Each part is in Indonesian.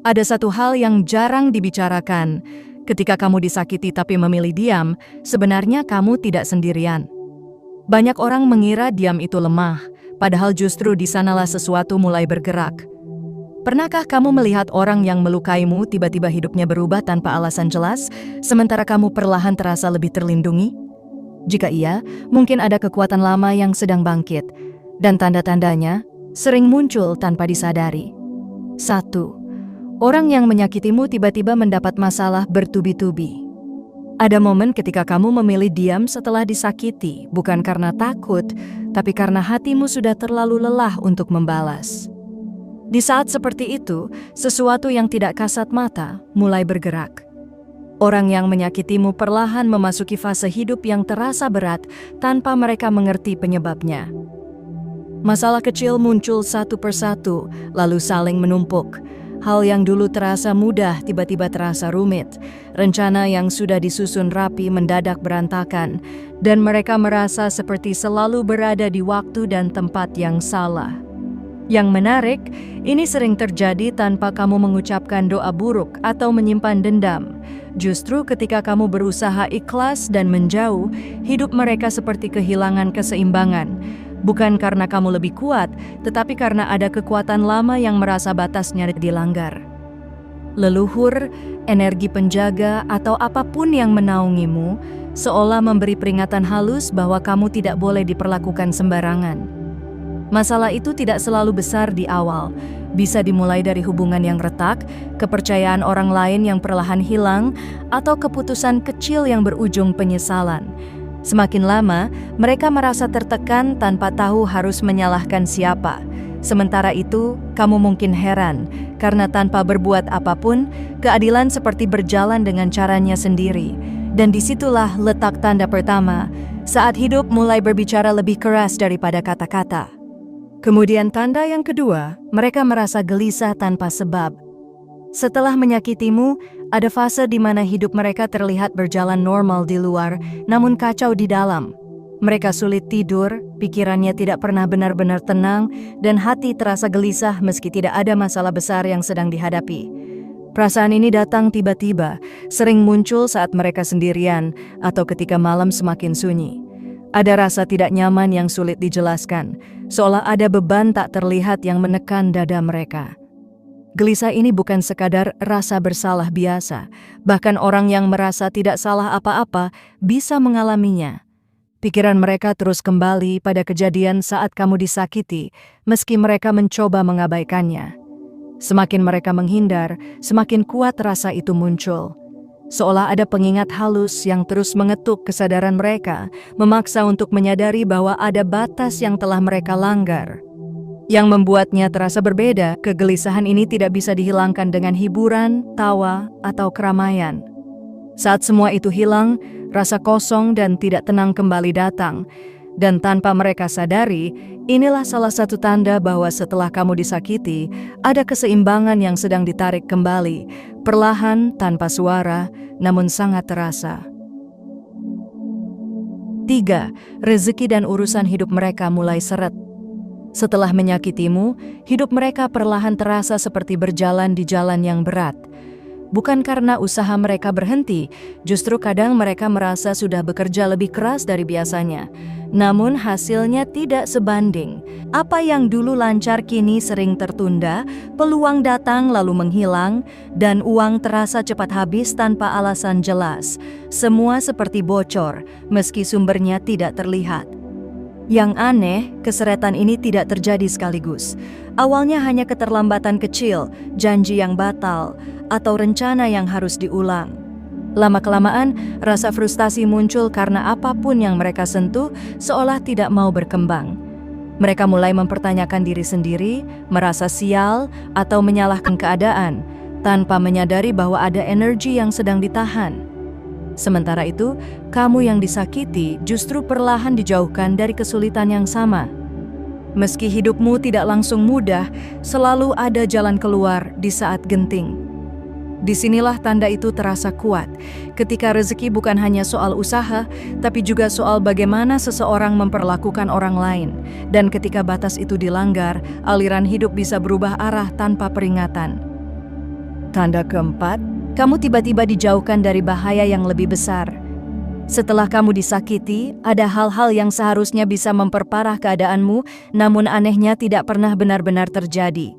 Ada satu hal yang jarang dibicarakan. Ketika kamu disakiti tapi memilih diam, sebenarnya kamu tidak sendirian. Banyak orang mengira diam itu lemah, padahal justru di sanalah sesuatu mulai bergerak. Pernahkah kamu melihat orang yang melukaimu tiba-tiba hidupnya berubah tanpa alasan jelas, sementara kamu perlahan terasa lebih terlindungi? Jika iya, mungkin ada kekuatan lama yang sedang bangkit, dan tanda-tandanya sering muncul tanpa disadari. 1. Orang yang menyakitimu tiba-tiba mendapat masalah bertubi-tubi. Ada momen ketika kamu memilih diam setelah disakiti, bukan karena takut, tapi karena hatimu sudah terlalu lelah untuk membalas. Di saat seperti itu, sesuatu yang tidak kasat mata mulai bergerak. Orang yang menyakitimu perlahan memasuki fase hidup yang terasa berat tanpa mereka mengerti penyebabnya. Masalah kecil muncul satu persatu, lalu saling menumpuk. Hal yang dulu terasa mudah tiba-tiba terasa rumit. Rencana yang sudah disusun rapi mendadak berantakan, dan mereka merasa seperti selalu berada di waktu dan tempat yang salah. Yang menarik, ini sering terjadi tanpa kamu mengucapkan doa buruk atau menyimpan dendam. Justru ketika kamu berusaha ikhlas dan menjauh, hidup mereka seperti kehilangan keseimbangan. Bukan karena kamu lebih kuat, tetapi karena ada kekuatan lama yang merasa batasnya dilanggar. Leluhur, energi penjaga, atau apapun yang menaungimu, seolah memberi peringatan halus bahwa kamu tidak boleh diperlakukan sembarangan. Masalah itu tidak selalu besar di awal. Bisa dimulai dari hubungan yang retak, kepercayaan orang lain yang perlahan hilang, atau keputusan kecil yang berujung penyesalan. Semakin lama, mereka merasa tertekan tanpa tahu harus menyalahkan siapa. Sementara itu, kamu mungkin heran, karena tanpa berbuat apapun, keadilan seperti berjalan dengan caranya sendiri. Dan disitulah letak tanda pertama, saat hidup mulai berbicara lebih keras daripada kata-kata. Kemudian tanda yang kedua, mereka merasa gelisah tanpa sebab. Setelah menyakitimu, ada fase di mana hidup mereka terlihat berjalan normal di luar, namun kacau di dalam. Mereka sulit tidur, pikirannya tidak pernah benar-benar tenang, dan hati terasa gelisah meski tidak ada masalah besar yang sedang dihadapi. Perasaan ini datang tiba-tiba, sering muncul saat mereka sendirian, atau ketika malam semakin sunyi. Ada rasa tidak nyaman yang sulit dijelaskan, seolah ada beban tak terlihat yang menekan dada mereka. Gelisah ini bukan sekadar rasa bersalah biasa, bahkan orang yang merasa tidak salah apa-apa bisa mengalaminya. Pikiran mereka terus kembali pada kejadian saat kamu disakiti, meski mereka mencoba mengabaikannya. Semakin mereka menghindar, semakin kuat rasa itu muncul. Seolah ada pengingat halus yang terus mengetuk kesadaran mereka, memaksa untuk menyadari bahwa ada batas yang telah mereka langgar. Yang membuatnya terasa berbeda, kegelisahan ini tidak bisa dihilangkan dengan hiburan, tawa, atau keramaian. Saat semua itu hilang, rasa kosong dan tidak tenang kembali datang. Dan tanpa mereka sadari, inilah salah satu tanda bahwa setelah kamu disakiti, ada keseimbangan yang sedang ditarik kembali, perlahan tanpa suara, namun sangat terasa. 3. Rezeki dan urusan hidup mereka mulai seret. Setelah menyakitimu, hidup mereka perlahan terasa seperti berjalan di jalan yang berat. Bukan karena usaha mereka berhenti, justru kadang mereka merasa sudah bekerja lebih keras dari biasanya. Namun hasilnya tidak sebanding. Apa yang dulu lancar kini sering tertunda, peluang datang lalu menghilang, dan uang terasa cepat habis tanpa alasan jelas. Semua seperti bocor, meski sumbernya tidak terlihat. Yang aneh, keseretan ini tidak terjadi sekaligus. Awalnya hanya keterlambatan kecil, janji yang batal, atau rencana yang harus diulang. Lama-kelamaan, rasa frustasi muncul karena apapun yang mereka sentuh seolah tidak mau berkembang. Mereka mulai mempertanyakan diri sendiri, merasa sial, atau menyalahkan keadaan, tanpa menyadari bahwa ada energi yang sedang ditahan. Sementara itu, kamu yang disakiti justru perlahan dijauhkan dari kesulitan yang sama. Meski hidupmu tidak langsung mudah, selalu ada jalan keluar di saat genting. Disinilah tanda itu terasa kuat, ketika rezeki bukan hanya soal usaha, tapi juga soal bagaimana seseorang memperlakukan orang lain. Dan ketika batas itu dilanggar, aliran hidup bisa berubah arah tanpa peringatan. Tanda keempat, kamu tiba-tiba dijauhkan dari bahaya yang lebih besar. Setelah kamu disakiti, ada hal-hal yang seharusnya bisa memperparah keadaanmu, namun anehnya tidak pernah benar-benar terjadi.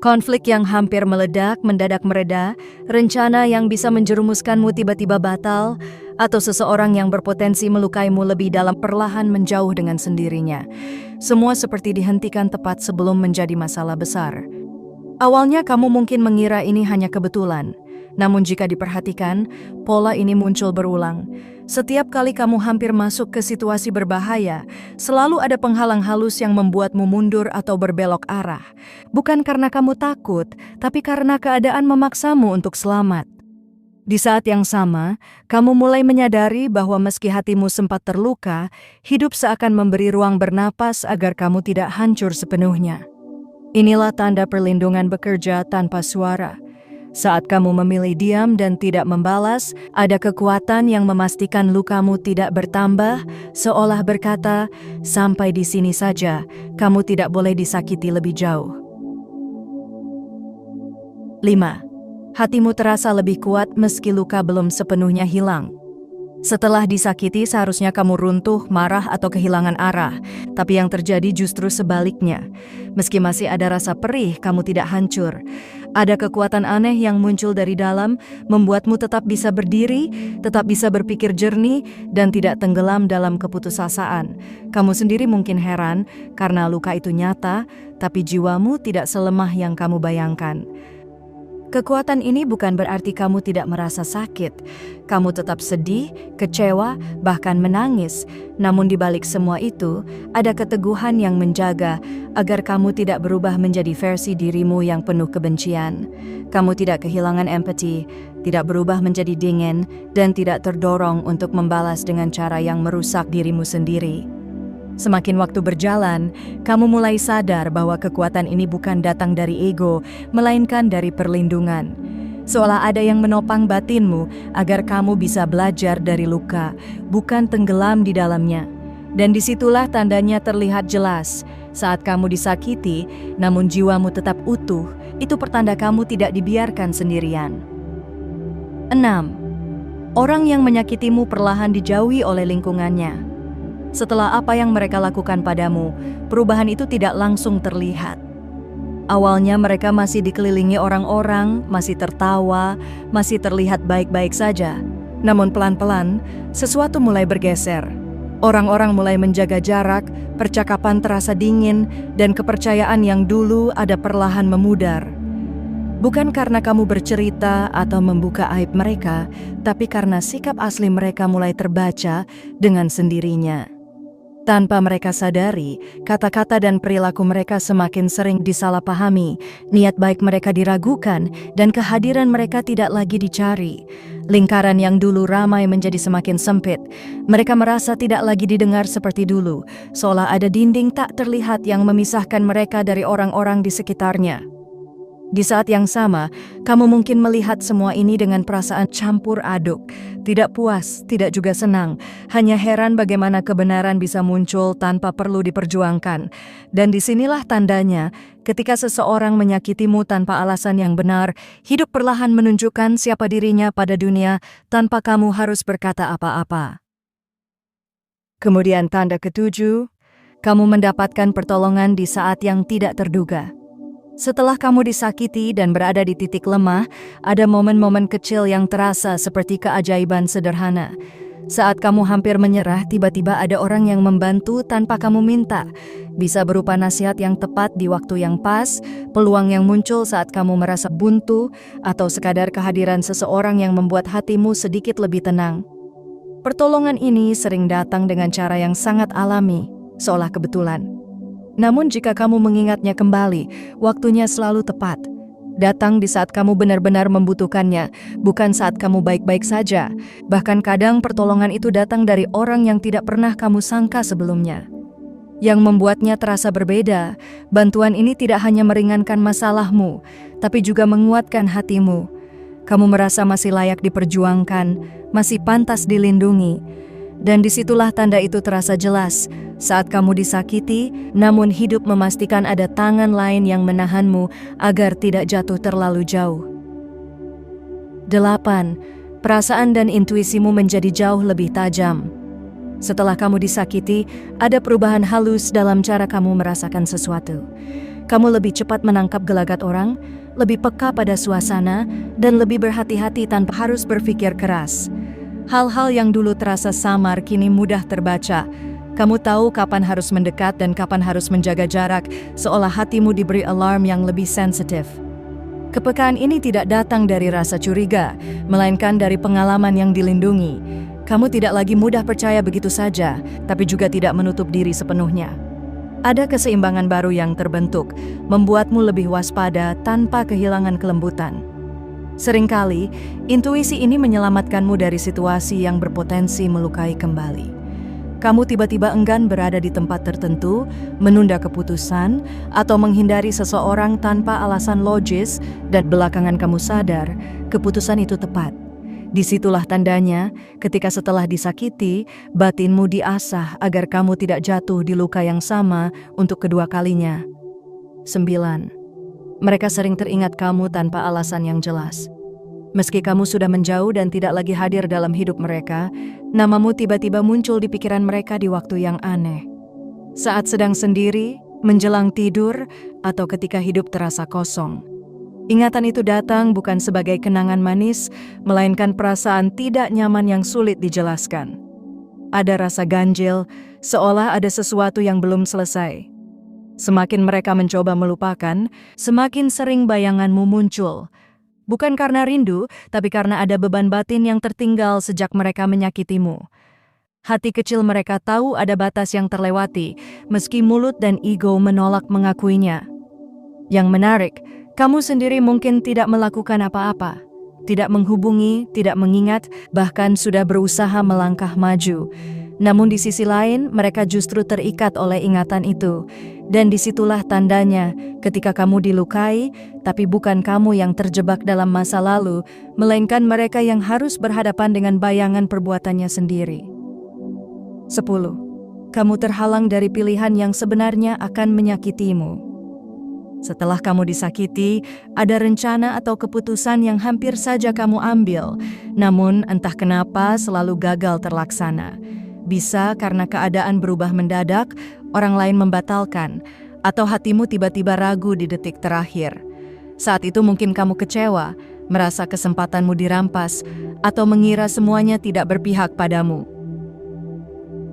Konflik yang hampir meledak mendadak mereda, rencana yang bisa menjerumuskanmu tiba-tiba batal, atau seseorang yang berpotensi melukaimu lebih dalam perlahan menjauh dengan sendirinya. Semua seperti dihentikan tepat sebelum menjadi masalah besar. Awalnya kamu mungkin mengira ini hanya kebetulan, namun jika diperhatikan, pola ini muncul berulang. Setiap kali kamu hampir masuk ke situasi berbahaya, selalu ada penghalang halus yang membuatmu mundur atau berbelok arah. Bukan karena kamu takut, tapi karena keadaan memaksamu untuk selamat. Di saat yang sama, kamu mulai menyadari bahwa meski hatimu sempat terluka, hidup seakan memberi ruang bernapas agar kamu tidak hancur sepenuhnya. Inilah tanda perlindungan bekerja tanpa suara. Saat kamu memilih diam dan tidak membalas, ada kekuatan yang memastikan lukamu tidak bertambah, seolah berkata, "Sampai di sini saja, kamu tidak boleh disakiti lebih jauh." 5. Hatimu terasa lebih kuat meski luka belum sepenuhnya hilang. Setelah disakiti, seharusnya kamu runtuh, marah, atau kehilangan arah. Tapi yang terjadi justru sebaliknya. Meski masih ada rasa perih, kamu tidak hancur. Ada kekuatan aneh yang muncul dari dalam, membuatmu tetap bisa berdiri, tetap bisa berpikir jernih, dan tidak tenggelam dalam keputusasaan. Kamu sendiri mungkin heran, karena luka itu nyata, tapi jiwamu tidak selemah yang kamu bayangkan. Kekuatan ini bukan berarti kamu tidak merasa sakit. Kamu tetap sedih, kecewa, bahkan menangis. Namun di balik semua itu, ada keteguhan yang menjaga agar kamu tidak berubah menjadi versi dirimu yang penuh kebencian. Kamu tidak kehilangan empati, tidak berubah menjadi dingin, dan tidak terdorong untuk membalas dengan cara yang merusak dirimu sendiri. Semakin waktu berjalan, kamu mulai sadar bahwa kekuatan ini bukan datang dari ego, melainkan dari perlindungan. Seolah ada yang menopang batinmu agar kamu bisa belajar dari luka, bukan tenggelam di dalamnya. Dan disitulah tandanya terlihat jelas. Saat kamu disakiti, namun jiwamu tetap utuh, itu pertanda kamu tidak dibiarkan sendirian. 6. Orang yang menyakitimu perlahan dijauhi oleh lingkungannya. Setelah apa yang mereka lakukan padamu, perubahan itu tidak langsung terlihat. Awalnya mereka masih dikelilingi orang-orang, masih tertawa, masih terlihat baik-baik saja. Namun pelan-pelan, sesuatu mulai bergeser. Orang-orang mulai menjaga jarak, percakapan terasa dingin, dan kepercayaan yang dulu ada perlahan memudar. Bukan karena kamu bercerita atau membuka aib mereka, tapi karena sikap asli mereka mulai terbaca dengan sendirinya. Tanpa mereka sadari, kata-kata dan perilaku mereka semakin sering disalahpahami, niat baik mereka diragukan, dan kehadiran mereka tidak lagi dicari. Lingkaran yang dulu ramai menjadi semakin sempit. Mereka merasa tidak lagi didengar seperti dulu, seolah ada dinding tak terlihat yang memisahkan mereka dari orang-orang di sekitarnya. Di saat yang sama, kamu mungkin melihat semua ini dengan perasaan campur aduk. Tidak puas, tidak juga senang. Hanya heran bagaimana kebenaran bisa muncul tanpa perlu diperjuangkan. Dan disinilah tandanya, ketika seseorang menyakitimu tanpa alasan yang benar, hidup perlahan menunjukkan siapa dirinya pada dunia tanpa kamu harus berkata apa-apa. Kemudian tanda ketujuh, kamu mendapatkan pertolongan di saat yang tidak terduga. Setelah kamu disakiti dan berada di titik lemah, ada momen-momen kecil yang terasa seperti keajaiban sederhana. Saat kamu hampir menyerah, tiba-tiba ada orang yang membantu tanpa kamu minta. Bisa berupa nasihat yang tepat di waktu yang pas, peluang yang muncul saat kamu merasa buntu, atau sekadar kehadiran seseorang yang membuat hatimu sedikit lebih tenang. Pertolongan ini sering datang dengan cara yang sangat alami, seolah kebetulan. Namun jika kamu mengingatnya kembali, waktunya selalu tepat. Datang di saat kamu benar-benar membutuhkannya, bukan saat kamu baik-baik saja. Bahkan kadang pertolongan itu datang dari orang yang tidak pernah kamu sangka sebelumnya. Yang membuatnya terasa berbeda, bantuan ini tidak hanya meringankan masalahmu, tapi juga menguatkan hatimu. Kamu merasa masih layak diperjuangkan, masih pantas dilindungi. Dan disitulah tanda itu terasa jelas, saat kamu disakiti, namun hidup memastikan ada tangan lain yang menahanmu agar tidak jatuh terlalu jauh. 8. Perasaan dan intuisimu menjadi jauh lebih tajam. Setelah kamu disakiti, ada perubahan halus dalam cara kamu merasakan sesuatu. Kamu lebih cepat menangkap gelagat orang, lebih peka pada suasana, dan lebih berhati-hati tanpa harus berpikir keras. Hal-hal yang dulu terasa samar kini mudah terbaca. Kamu tahu kapan harus mendekat dan kapan harus menjaga jarak, seolah hatimu diberi alarm yang lebih sensitif. Kepekaan ini tidak datang dari rasa curiga, melainkan dari pengalaman yang dilindungi. Kamu tidak lagi mudah percaya begitu saja, tapi juga tidak menutup diri sepenuhnya. Ada keseimbangan baru yang terbentuk, membuatmu lebih waspada tanpa kehilangan kelembutan. Seringkali, intuisi ini menyelamatkanmu dari situasi yang berpotensi melukai kembali. Kamu tiba-tiba enggan berada di tempat tertentu, menunda keputusan, atau menghindari seseorang tanpa alasan logis, dan belakangan kamu sadar, keputusan itu tepat. Disitulah tandanya, ketika setelah disakiti, batinmu diasah agar kamu tidak jatuh di luka yang sama untuk kedua kalinya. 9. Mereka sering teringat kamu tanpa alasan yang jelas. Meski kamu sudah menjauh dan tidak lagi hadir dalam hidup mereka, namamu tiba-tiba muncul di pikiran mereka di waktu yang aneh. Saat sedang sendiri, menjelang tidur, atau ketika hidup terasa kosong. Ingatan itu datang bukan sebagai kenangan manis, melainkan perasaan tidak nyaman yang sulit dijelaskan. Ada rasa ganjil, seolah ada sesuatu yang belum selesai. Semakin mereka mencoba melupakan, semakin sering bayanganmu muncul. Bukan karena rindu, tapi karena ada beban batin yang tertinggal sejak mereka menyakitimu. Hati kecil mereka tahu ada batas yang terlewati, meski mulut dan ego menolak mengakuinya. Yang menarik, kamu sendiri mungkin tidak melakukan apa-apa, tidak menghubungi, tidak mengingat, bahkan sudah berusaha melangkah maju. Namun di sisi lain, mereka justru terikat oleh ingatan itu. Dan disitulah tandanya, ketika kamu dilukai, tapi bukan kamu yang terjebak dalam masa lalu, melainkan mereka yang harus berhadapan dengan bayangan perbuatannya sendiri. 10. Kamu terhalang dari pilihan yang sebenarnya akan menyakitimu. Setelah kamu disakiti, ada rencana atau keputusan yang hampir saja kamu ambil, namun entah kenapa selalu gagal terlaksana. Bisa karena keadaan berubah mendadak, orang lain membatalkan, atau hatimu tiba-tiba ragu di detik terakhir. Saat itu mungkin kamu kecewa, merasa kesempatanmu dirampas, atau mengira semuanya tidak berpihak padamu.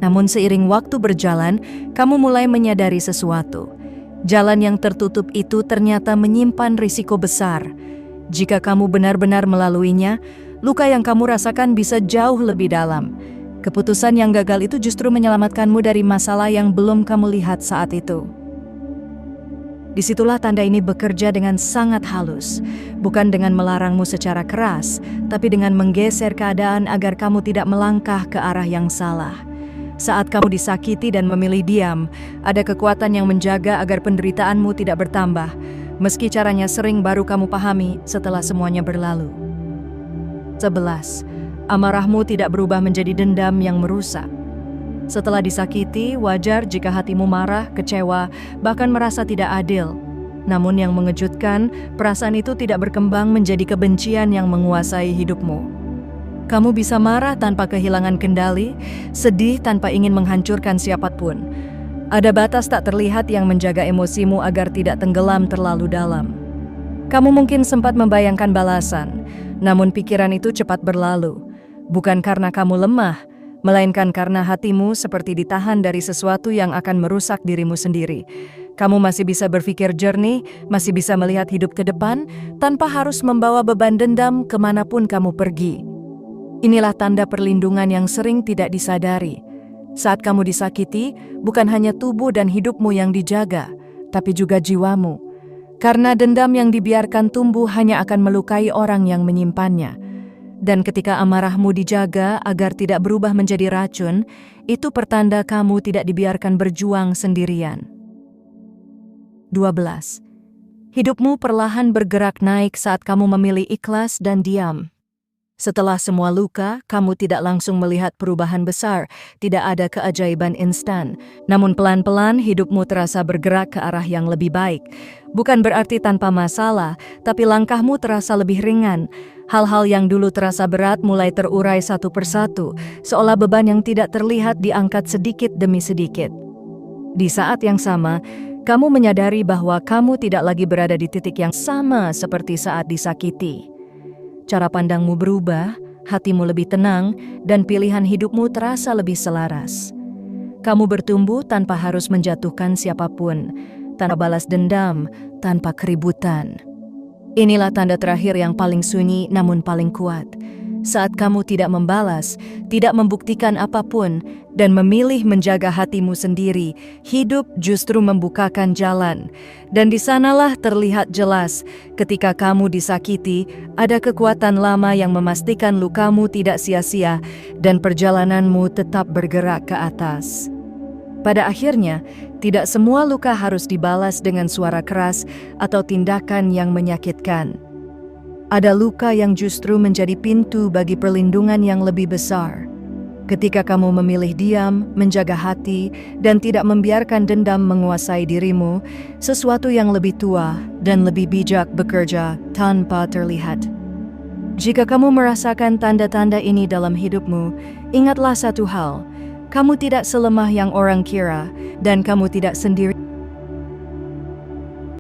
Namun seiring waktu berjalan, kamu mulai menyadari sesuatu. Jalan yang tertutup itu ternyata menyimpan risiko besar. Jika kamu benar-benar melaluinya, luka yang kamu rasakan bisa jauh lebih dalam. Keputusan yang gagal itu justru menyelamatkanmu dari masalah yang belum kamu lihat saat itu. Disitulah tanda ini bekerja dengan sangat halus, bukan dengan melarangmu secara keras, tapi dengan menggeser keadaan agar kamu tidak melangkah ke arah yang salah. Saat kamu disakiti dan memilih diam, ada kekuatan yang menjaga agar penderitaanmu tidak bertambah, meski caranya sering baru kamu pahami setelah semuanya berlalu. 11. Amarahmu tidak berubah menjadi dendam yang merusak. Setelah disakiti, wajar jika hatimu marah, kecewa, bahkan merasa tidak adil. Namun yang mengejutkan, perasaan itu tidak berkembang menjadi kebencian yang menguasai hidupmu. Kamu bisa marah tanpa kehilangan kendali, sedih tanpa ingin menghancurkan siapapun. Ada batas tak terlihat yang menjaga emosimu agar tidak tenggelam terlalu dalam. Kamu mungkin sempat membayangkan balasan, namun pikiran itu cepat berlalu. Bukan karena kamu lemah, melainkan karena hatimu seperti ditahan dari sesuatu yang akan merusak dirimu sendiri. Kamu masih bisa berpikir jernih, masih bisa melihat hidup ke depan, tanpa harus membawa beban dendam kemanapun kamu pergi. Inilah tanda perlindungan yang sering tidak disadari. Saat kamu disakiti, bukan hanya tubuh dan hidupmu yang dijaga, tapi juga jiwamu. Karena dendam yang dibiarkan tumbuh hanya akan melukai orang yang menyimpannya. Dan ketika amarahmu dijaga agar tidak berubah menjadi racun, itu pertanda kamu tidak dibiarkan berjuang sendirian. 12. Hidupmu perlahan bergerak naik saat kamu memilih ikhlas dan diam. Setelah semua luka, kamu tidak langsung melihat perubahan besar, tidak ada keajaiban instan. Namun pelan-pelan hidupmu terasa bergerak ke arah yang lebih baik. Bukan berarti tanpa masalah, tapi langkahmu terasa lebih ringan. Hal-hal yang dulu terasa berat mulai terurai satu persatu, seolah beban yang tidak terlihat diangkat sedikit demi sedikit. Di saat yang sama, kamu menyadari bahwa kamu tidak lagi berada di titik yang sama seperti saat disakiti. Cara pandangmu berubah, hatimu lebih tenang, dan pilihan hidupmu terasa lebih selaras. Kamu bertumbuh tanpa harus menjatuhkan siapapun, tanpa balas dendam, tanpa keributan. Inilah tanda terakhir yang paling sunyi namun paling kuat. Saat kamu tidak membalas, tidak membuktikan apapun, dan memilih menjaga hatimu sendiri, hidup justru membukakan jalan. Dan di sanalah terlihat jelas, ketika kamu disakiti, ada kekuatan lama yang memastikan lukamu tidak sia-sia, dan perjalananmu tetap bergerak ke atas. Pada akhirnya, tidak semua luka harus dibalas dengan suara keras atau tindakan yang menyakitkan. Ada luka yang justru menjadi pintu bagi perlindungan yang lebih besar. Ketika kamu memilih diam, menjaga hati, dan tidak membiarkan dendam menguasai dirimu, sesuatu yang lebih tua dan lebih bijak bekerja tanpa terlihat. Jika kamu merasakan tanda-tanda ini dalam hidupmu, ingatlah satu hal, kamu tidak selemah yang orang kira, dan kamu tidak sendiri.